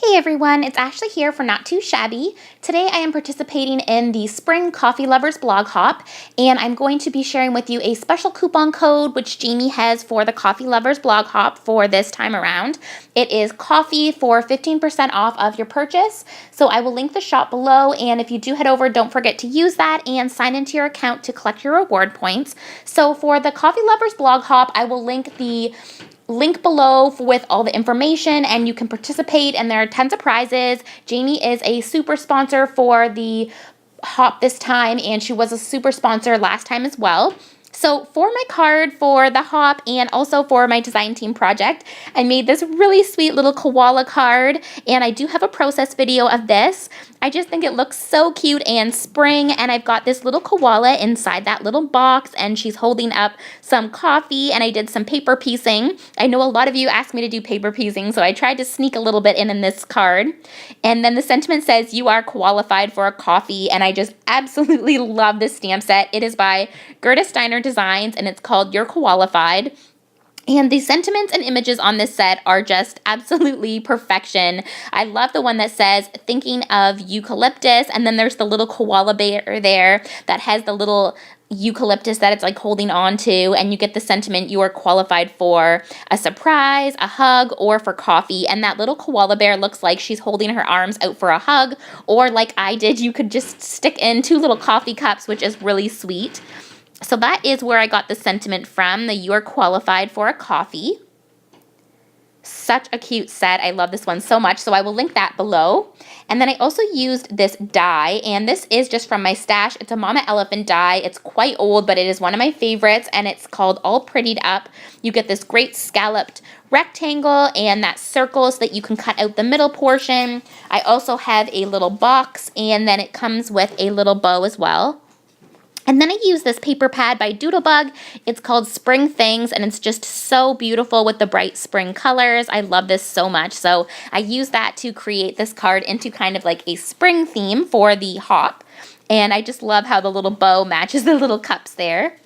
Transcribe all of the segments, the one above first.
Hey everyone, it's Ashley here for Not Too Shabby. Today I am participating in the Spring Coffee Lovers blog hop, and I'm going to be sharing with you a special coupon code which Jamie has for the Coffee Lovers blog hop for this time around. It is coffee for 15% off of your purchase, so I will link the shop below, and if you do head over, don't forget to use that and sign into your account to collect your reward points. So for the Coffee Lovers blog hop, I will link the link below with all the information and you can participate, and there are tons of prizes. Jamie is a super sponsor for the hop this time, and she was a super sponsor last time as well. So for my card for the hop and also for my design team project, I made this really sweet little koala card, and I do have a process video of this. I just think it looks so cute and spring, and I've got this little koala inside that little box, and she's holding up some coffee, and I did some paper piecing. I know a lot of you asked me to do paper piecing, so I tried to sneak a little bit in this card. And then the sentiment says, "You are qualified for a coffee," and I just absolutely love this stamp set. It is by Gerda Steiner Designs, and it's called You're Qualified. And the sentiments and images on this set are just absolutely perfection. I love the one that says, "Thinking of eucalyptus," and then there's the little koala bear there that has the little eucalyptus that it's like holding on to, and you get the sentiment, "You are qualified for a surprise, a hug, or for coffee." And that little koala bear looks like she's holding her arms out for a hug, or like I did, you could just stick in 2 little coffee cups, which is really sweet. So that is where I got the sentiment from, the "You are qualified for a coffee." Such a cute set. I love this one so much, so I will link that below. And then I also used this die, and this is just from my stash. It's a Mama Elephant die. It's quite old, but it is one of my favorites, and it's called All Prettied Up. You get this great scalloped rectangle and that circle so that you can cut out the middle portion. I also have a little box, and then it comes with a little bow as well. And then I use this paper pad by Doodlebug. It's called Spring Things, and it's just so beautiful with the bright spring colors. I love this so much. So I use that to create this card into kind of like a spring theme for the hop. And I just love how the little bow matches the little cups there.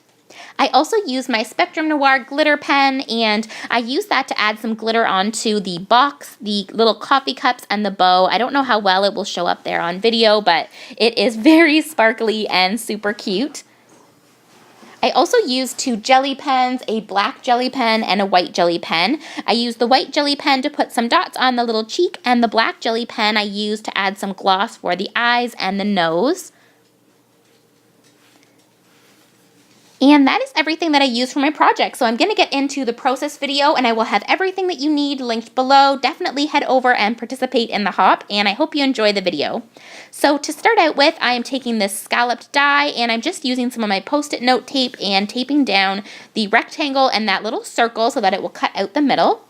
I also used my Spectrum Noir glitter pen, and I used that to add some glitter onto the box, the little coffee cups, and the bow. I don't know how well it will show up there on video, but it is very sparkly and super cute. I also used 2 jelly pens, a black jelly pen and a white jelly pen. I used the white jelly pen to put some dots on the little cheek, and the black jelly pen I used to add some gloss for the eyes and the nose. And that is everything that I used for my project. So I'm going to get into the process video, and I will have everything that you need linked below. Definitely head over and participate in the hop, and I hope you enjoy the video. So to start out with, I am taking this scalloped die, and I'm just using some of my Post-it note tape and taping down the rectangle and that little circle so that it will cut out the middle.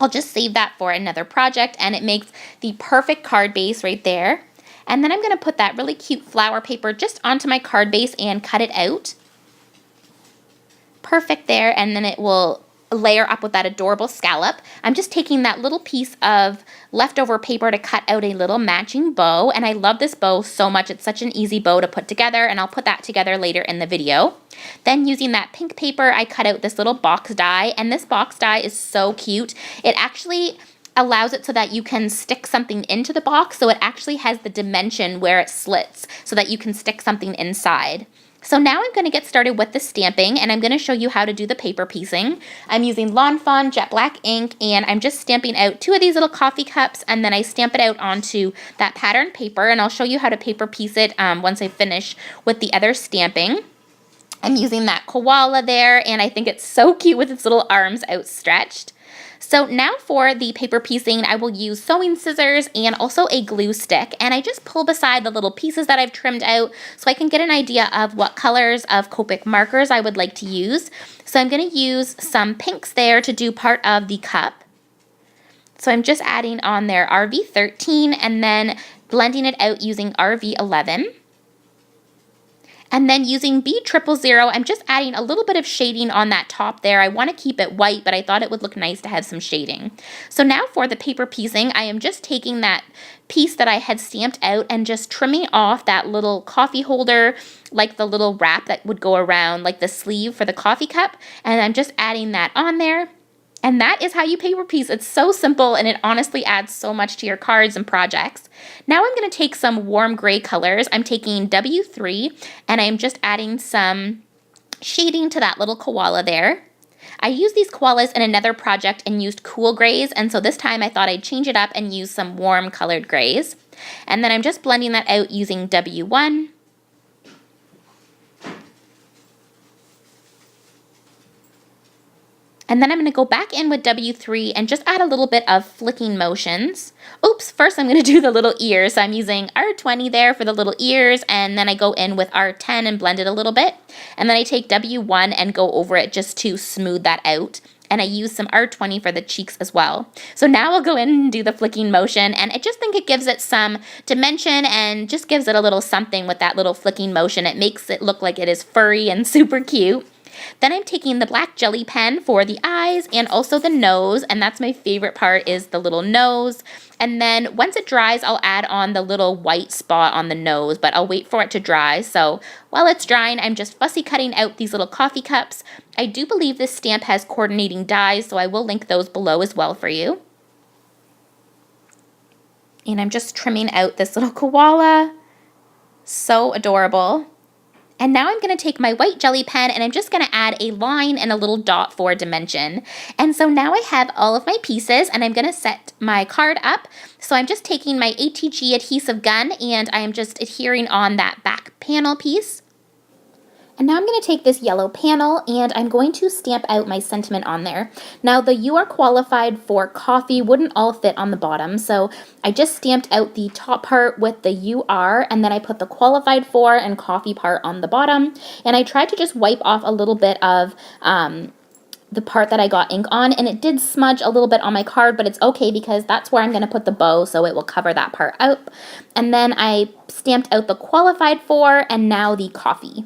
I'll just save that for another project, and it makes the perfect card base right there. And then I'm going to put that really cute flower paper just onto my card base and cut it out. Perfect there, and then it will layer up with that adorable scallop. I'm just taking that little piece of leftover paper to cut out a little matching bow, and I love this bow so much. It's such an easy bow to put together, and I'll put that together later in the video. Then using that pink paper, I cut out this little box die, and this box die is so cute. It actually allows it so that you can stick something into the box, so it actually has the dimension where it slits so that you can stick something inside. So now I'm going to get started with the stamping, and I'm going to show you how to do the paper piecing. I'm using Lawn Fawn Jet Black ink, and I'm just stamping out 2 of these little coffee cups, and then I stamp it out onto that patterned paper, and I'll show you how to paper piece it once I finish with the other stamping. I'm using that koala there, and I think it's so cute with its little arms outstretched. So now for the paper piecing, I will use sewing scissors and also a glue stick, and I just pull beside the little pieces that I've trimmed out so I can get an idea of what colors of Copic markers I would like to use. So I'm going to use some pinks there to do part of the cup. So I'm just adding on there RV13 and then blending it out using RV11. And then using B000, I'm just adding a little bit of shading on that top there. I want to keep it white, but I thought it would look nice to have some shading. So now for the paper piecing, I am just taking that piece that I had stamped out and just trimming off that little coffee holder, like the little wrap that would go around like the sleeve for the coffee cup. And I'm just adding that on there. And that is how you paper piece. It's so simple and it honestly adds so much to your cards and projects. Now I'm going to take some warm gray colors. I'm taking W3 and I'm just adding some shading to that little koala there. I used these koalas in another project and used cool grays, and so this time I thought I'd change it up and use some warm colored grays. And then I'm just blending that out using W1. And then I'm going to go back in with W3 and just add a little bit of flicking motions. Oops, first I'm going to do the little ears. So I'm using R20 there for the little ears, and then I go in with R10 and blend it a little bit. And then I take W1 and go over it just to smooth that out. And I use some R20 for the cheeks as well. So now I'll go in and do the flicking motion, and I just think it gives it some dimension and just gives it a little something with that little flicking motion. It makes it look like it is furry and super cute. Then I'm taking the black jelly pen for the eyes and also the nose, and that's my favorite part, is the little nose. And then once it dries, I'll add on the little white spot on the nose, but I'll wait for it to dry. So while it's drying, I'm just fussy cutting out these little coffee cups. I do believe this stamp has coordinating dies, so I will link those below as well for you. And I'm just trimming out this little koala. So adorable. And now I'm going to take my white jelly pen and I'm just going to add a line and a little dot for dimension. And so now I have all of my pieces and I'm going to set my card up. So I'm just taking my ATG adhesive gun and I am just adhering on that back panel piece. And now I'm going to take this yellow panel and I'm going to stamp out my sentiment on there. Now the "You are qualified for coffee" wouldn't all fit on the bottom, so I just stamped out the top part with the "You are" and then I put the "qualified for" and "coffee" part on the bottom. And I tried to just wipe off a little bit of the part that I got ink on, and it did smudge a little bit on my card, but it's okay because that's where I'm going to put the bow, so it will cover that part up. And then I stamped out the "qualified for" and now the "coffee."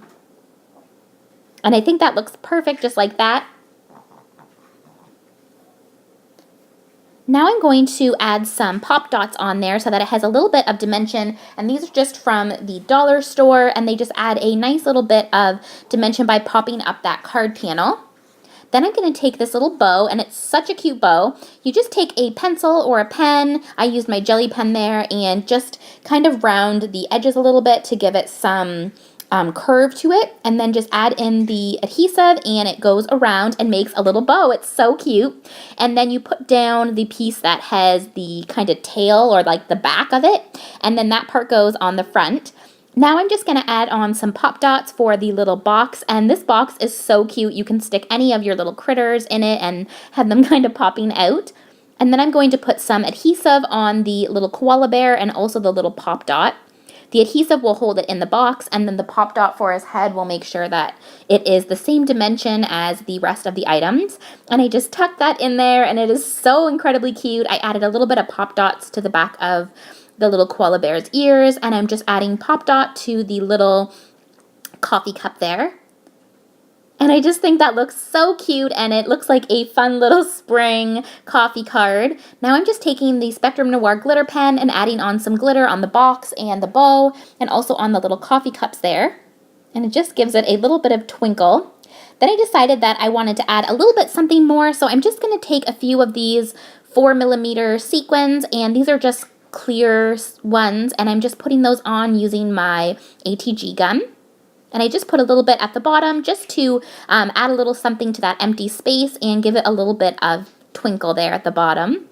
And I think that looks perfect just like that. Now I'm going to add some pop dots on there so that it has a little bit of dimension. And these are just from the dollar store, and they just add a nice little bit of dimension by popping up that card panel. Then I'm going to take this little bow, and it's such a cute bow. You just take a pencil or a pen. I used my jelly pen there, and just kind of round the edges a little bit to give it some curve to it, and then just add in the adhesive and it goes around and makes a little bow. It's so cute. And then you put down the piece that has the kind of tail or like the back of it, and then that part goes on the front. Now I'm just going to add on some pop dots for the little box, and this box is so cute. You can stick any of your little critters in it and have them kind of popping out. And then I'm going to put some adhesive on the little koala bear and also the little pop dot. The adhesive will hold it in the box, and then the pop dot for his head will make sure that it is the same dimension as the rest of the items. And I just tucked that in there, and it is so incredibly cute. I added a little bit of pop dots to the back of the little koala bear's ears, and I'm just adding pop dot to the little coffee cup there. And I just think that looks so cute, and it looks like a fun little spring coffee card. Now I'm just taking the Spectrum Noir glitter pen and adding on some glitter on the box and the bow, and also on the little coffee cups there. And it just gives it a little bit of twinkle. Then I decided that I wanted to add a little bit something more, so I'm just going to take a few of these 4mm sequins, and these are just clear ones, and I'm just putting those on using my ATG gun. And I just put a little bit at the bottom just to add a little something to that empty space and give it a little bit of twinkle there at the bottom.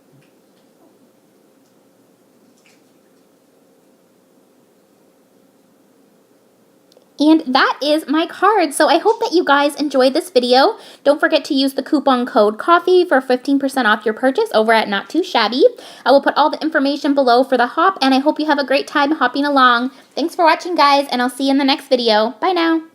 And that is my card. So I hope that you guys enjoyed this video. Don't forget to use the coupon code COFFEE for 15% off your purchase over at Not2Shabby. I will put all the information below for the hop, and I hope you have a great time hopping along. Thanks for watching, guys, and I'll see you in the next video. Bye now.